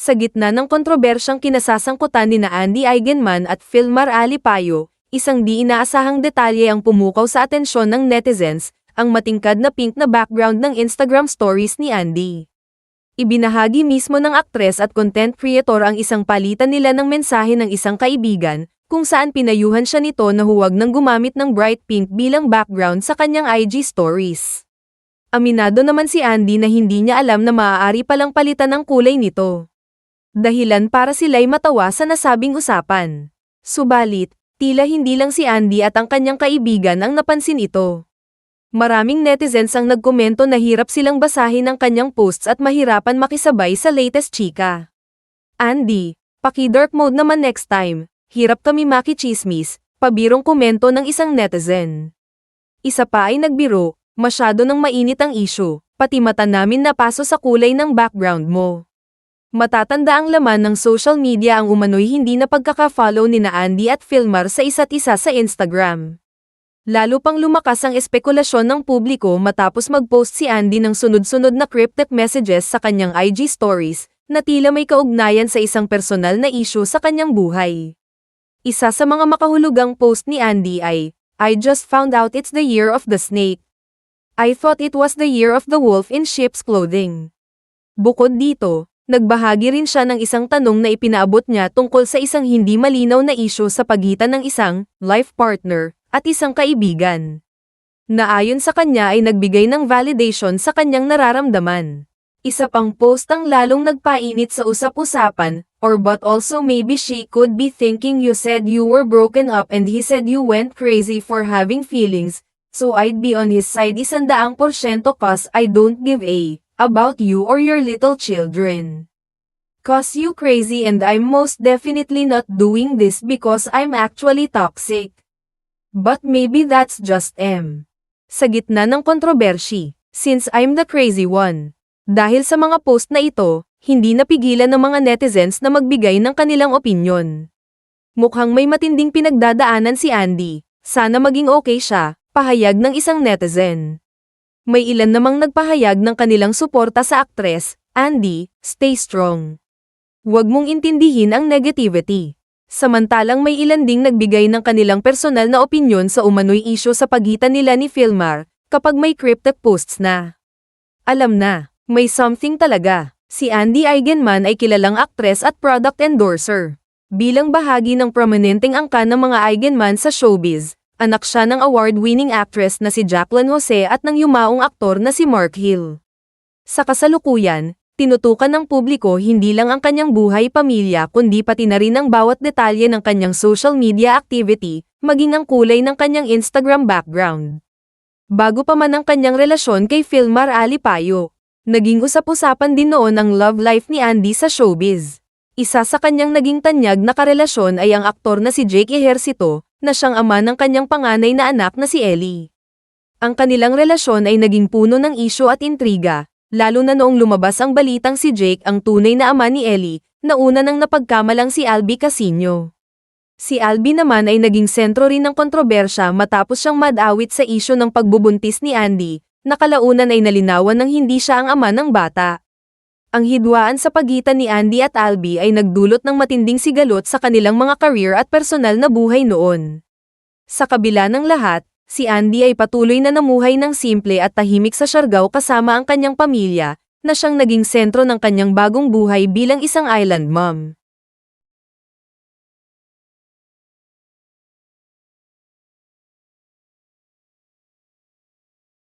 Sa gitna ng kontrobersyang kinasasangkutan ni Andy Eigenman at Filmar Alipayo, isang di inaasahang detalye ang pumukaw sa atensyon ng netizens, ang matingkad na pink na background ng Instagram stories ni Andy. Ibinahagi mismo ng aktres at content creator ang isang palitan nila ng mensahe ng isang kaibigan, kung saan pinayuhan siya nito na huwag nang gumamit ng bright pink bilang background sa kanyang IG stories. Aminado naman si Andy na hindi niya alam na maaari palang palitan ang kulay nito. Dahilan para sila'y matawa sa nasabing usapan. Subalit, tila hindi lang si Andy at ang kanyang kaibigan ang napansin ito. Maraming netizens ang nagkomento na hirap silang basahin ang kanyang posts at mahirapan makisabay sa latest chika. Andy, paki-dark mode naman next time, hirap kami makichismis, pabirong komento ng isang netizen. Isa pa ay nagbiro, masyado nang mainit ang issue, pati mata namin napaso sa kulay ng background mo. Matatanda ang laman ng social media ang umano'y hindi na pagkaka-follow ni Andy at Filmar sa isa't isa sa Instagram. Lalo pang lumakas ang espekulasyon ng publiko matapos mag-post si Andy ng sunod-sunod na cryptic messages sa kanyang IG stories, na tila may kaugnayan sa isang personal na issue sa kanyang buhay. Isa sa mga makahulugang post ni Andy ay, "I just found out it's the year of the snake. I thought it was the year of the wolf in sheep's clothing." Bukod dito, nagbahagi rin siya ng isang tanong na ipinaabot niya tungkol sa isang hindi malinaw na issue sa pagitan ng isang life partner at isang kaibigan, na ayon sa kanya ay nagbigay ng validation sa kanyang nararamdaman. Isa pang post ang lalong nagpainit sa usap-usapan, "Or but also maybe she could be thinking you said you were broken up and he said you went crazy for having feelings, so I'd be on his side 100% cause I don't give a about you or your little children. Cause you crazy and I'm most definitely not doing this because I'm actually toxic. But maybe that's just Sa gitna ng kontrobersy, since I'm the crazy one. Dahil sa mga post na ito, hindi napigilan ng mga netizens na magbigay ng kanilang opinyon. Mukhang may matinding pinagdadaanan si Andy, sana maging okay siya, pahayag ng isang netizen. May ilan namang nagpahayag ng kanilang suporta sa aktres, "Andy, stay strong. Huwag mong intindihin ang negativity." Samantalang may ilan ding nagbigay ng kanilang personal na opinyon sa umano'y issue sa pagitan nila ni Filmar, kapag may cryptic posts na. Alam na, may something talaga. Si Andy Eigenman ay kilalang aktres at product endorser. Bilang bahagi ng prominenteng angkan ng mga Eigenman sa showbiz, anak siya ng award-winning actress na si Jacqueline Jose at ng yumaong aktor na si Mark Hill. Sa kasalukuyan, tinutukan ng publiko hindi lang ang kanyang buhay pamilya kundi pati na rin ang bawat detalye ng kanyang social media activity, maging ang kulay ng kanyang Instagram background. Bago pa man ang kanyang relasyon kay Filmar Alipayo, naging usap-usapan din noon ang love life ni Andy sa showbiz. Isa sa kanyang naging tanyag na karelasyon ay ang aktor na si Jake Ejercito, na siyang ama ng kanyang panganay na anak na si Ellie. Ang kanilang relasyon ay naging puno ng issue at intriga, lalo na noong lumabas ang balitang si Jake ang tunay na ama ni Ellie, na una nang napagkamalang si Albie Casino. Si Albie naman ay naging sentro rin ng kontrobersya matapos siyang madawit sa issue ng pagbubuntis ni Andy, na kalaunan ay nalinawan ng hindi siya ang ama ng bata. Ang hidwaan sa pagitan ni Andy at Albie ay nagdulot ng matinding sigalot sa kanilang mga career at personal na buhay noon. Sa kabila ng lahat, si Andy ay patuloy na namuhay ng simple at tahimik sa Siargao kasama ang kanyang pamilya, na siyang naging sentro ng kanyang bagong buhay bilang isang island mom.